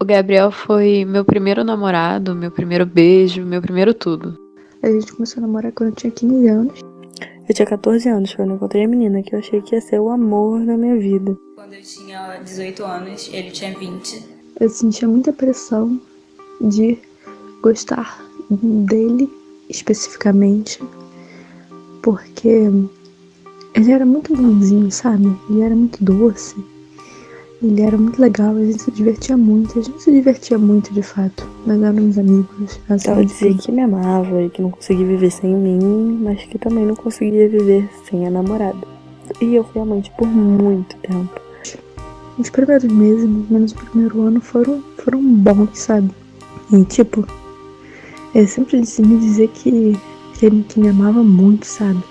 Gabriel foi meu primeiro namorado, meu primeiro beijo, meu primeiro tudo. A gente começou a namorar quando eu tinha 15 anos. Eu tinha 14 anos quando eu encontrei a menina que eu achei que ia ser o amor da minha vida. Quando eu tinha 18 anos, ele tinha 20. Eu sentia muita pressão de gostar dele especificamente, porque ele era muito bonzinho, sabe? Ele era muito doce, ele era muito legal, a gente se divertia muito. A gente se divertia muito, de fato. Nós éramos amigos. Ela dizia que me amava e que não conseguia viver sem mim, mas que também não conseguia viver sem a namorada. E eu fui amante por muito tempo. Os primeiros meses, menos o primeiro ano, foram bons, sabe? E tipo, ele sempre me dizer que me amava muito, sabe?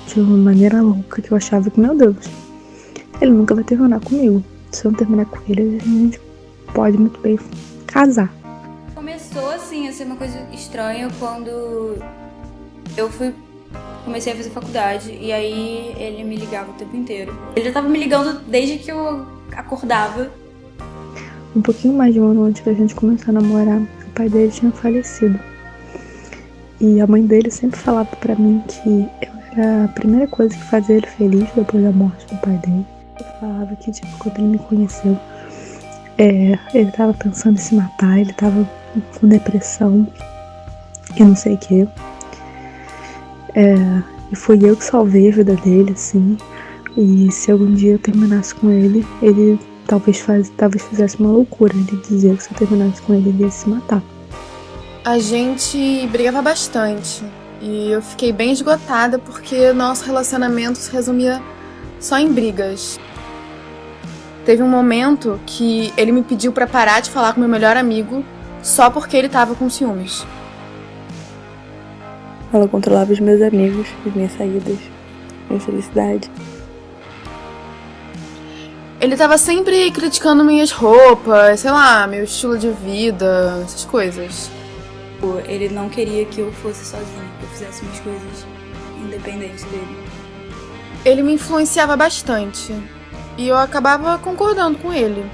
De uma maneira louca que eu achava que, meu Deus, ele nunca vai terminar comigo. Se eu não terminar com ele, a gente pode muito bem casar. Começou assim a ser uma coisa estranha quando eu comecei a fazer faculdade e aí ele me ligava o tempo inteiro. Ele já tava me ligando desde que eu acordava. Um pouquinho mais de um ano antes da gente começar a namorar, o pai dele tinha falecido. E a mãe dele sempre falava pra mim que eu era a primeira coisa que fazia ele feliz depois da morte do pai dele. Ele falava que, tipo, quando ele me conheceu, ele tava pensando em se matar, ele tava com depressão e não sei o que. E foi eu que salvei a vida dele, assim. E se algum dia eu terminasse com ele, ele talvez fizesse uma loucura. Ele dizia que se eu terminasse com ele, ele ia se matar. A gente brigava bastante e eu fiquei bem esgotada porque nosso relacionamento se resumia só em brigas. Teve um momento que ele me pediu pra parar de falar com meu melhor amigo só porque ele tava com ciúmes. Ela controlava os meus amigos, as minhas saídas, minha felicidade. Ele tava sempre criticando minhas roupas, sei lá, meu estilo de vida, essas coisas. Ele não queria que eu fosse sozinha, que eu fizesse minhas coisas independente dele. Ele me influenciava bastante e eu acabava concordando com ele.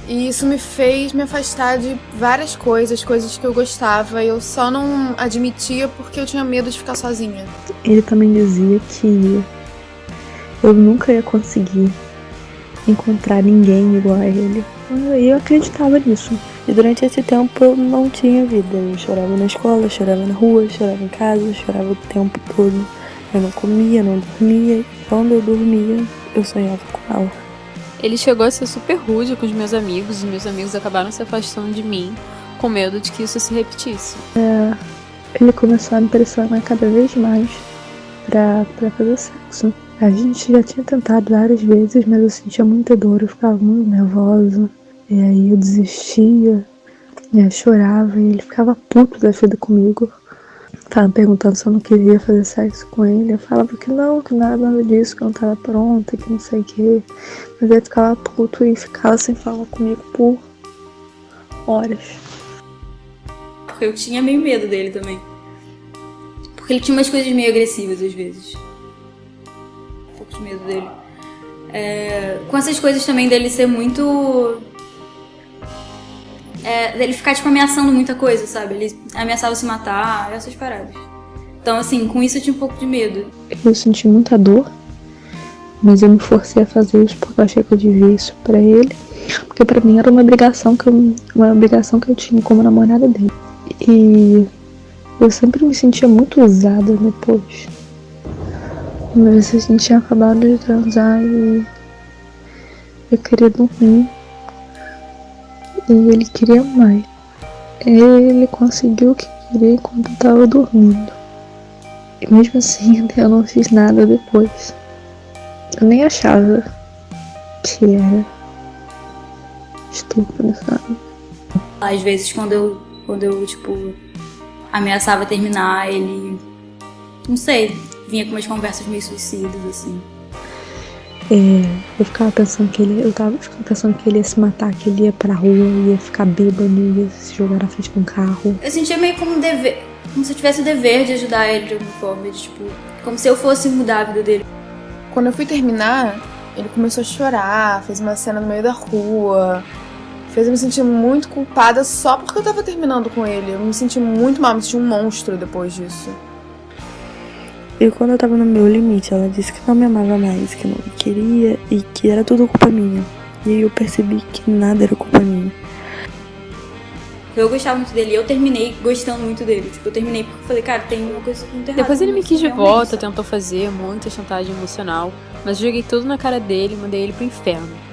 E isso me fez me afastar de várias coisas que eu gostava e eu só não admitia porque eu tinha medo de ficar sozinha. Ele também dizia que eu nunca ia conseguir encontrar ninguém igual a ele. E eu acreditava nisso. E durante esse tempo eu não tinha vida. Eu chorava na escola, chorava na rua, chorava em casa, chorava o tempo todo. Eu não comia, não dormia. E quando eu dormia, eu sonhava com ela. Ele chegou a ser super rude com os meus amigos acabaram se afastando de mim, com medo de que isso se repetisse. Ele começou a me pressionar cada vez mais pra fazer sexo. A gente já tinha tentado várias vezes, mas eu sentia muita dor, eu ficava muito nervosa. E aí eu desistia, e eu chorava, e ele ficava puto da vida comigo. Tava perguntando se eu não queria fazer sexo com ele. Eu falava que não, que nada disso, que eu não tava pronta, que não sei o que. Mas ele ficava puto e ficava sem falar comigo por horas. Porque eu tinha meio medo dele também. Porque ele tinha umas coisas meio agressivas às vezes. Um pouco de medo dele. Com essas coisas também dele ser muito... dele ficar, tipo, ameaçando muita coisa, sabe? Ele ameaçava se matar, essas paradas. Então, assim, com isso eu tinha um pouco de medo. Eu senti muita dor, mas eu me forcei a fazer isso porque eu achei que eu devia isso pra ele. Porque pra mim era uma obrigação que eu tinha como namorada dele. E eu sempre me sentia muito usada depois. Uma vez a gente tinha acabado de transar e eu queria dormir. E ele queria mais. Ele conseguiu o que queria enquanto eu tava dormindo. E mesmo assim, eu não fiz nada depois. Eu nem achava que era estúpido, sabe? Às vezes, quando eu tipo, ameaçava terminar, ele... Não sei, vinha com umas conversas meio suicidas, assim. Eu ficava pensando que ele ia se matar, que ele ia pra rua, ia ficar bêbado, ia se jogar na frente de um carro. Eu sentia meio como um dever, como se eu tivesse o dever de ajudar ele de alguma forma, de, tipo, como se eu fosse mudar a vida dele. Quando eu fui terminar, ele começou a chorar, fez uma cena no meio da rua, fez eu me sentir muito culpada só porque eu tava terminando com ele. Eu me senti muito mal, me senti um monstro depois disso. E quando eu tava no meu limite, ela disse que não me amava mais, que não me queria e que era tudo culpa minha. E aí eu percebi que nada era culpa minha. Eu gostava muito dele e eu terminei gostando muito dele. Tipo, eu terminei porque eu falei, cara, tem uma coisa muito errada. Depois ele me quis de realmente, volta, sabe? tentou fazer muita chantagem emocional, mas eu joguei tudo na cara dele e mandei ele pro inferno.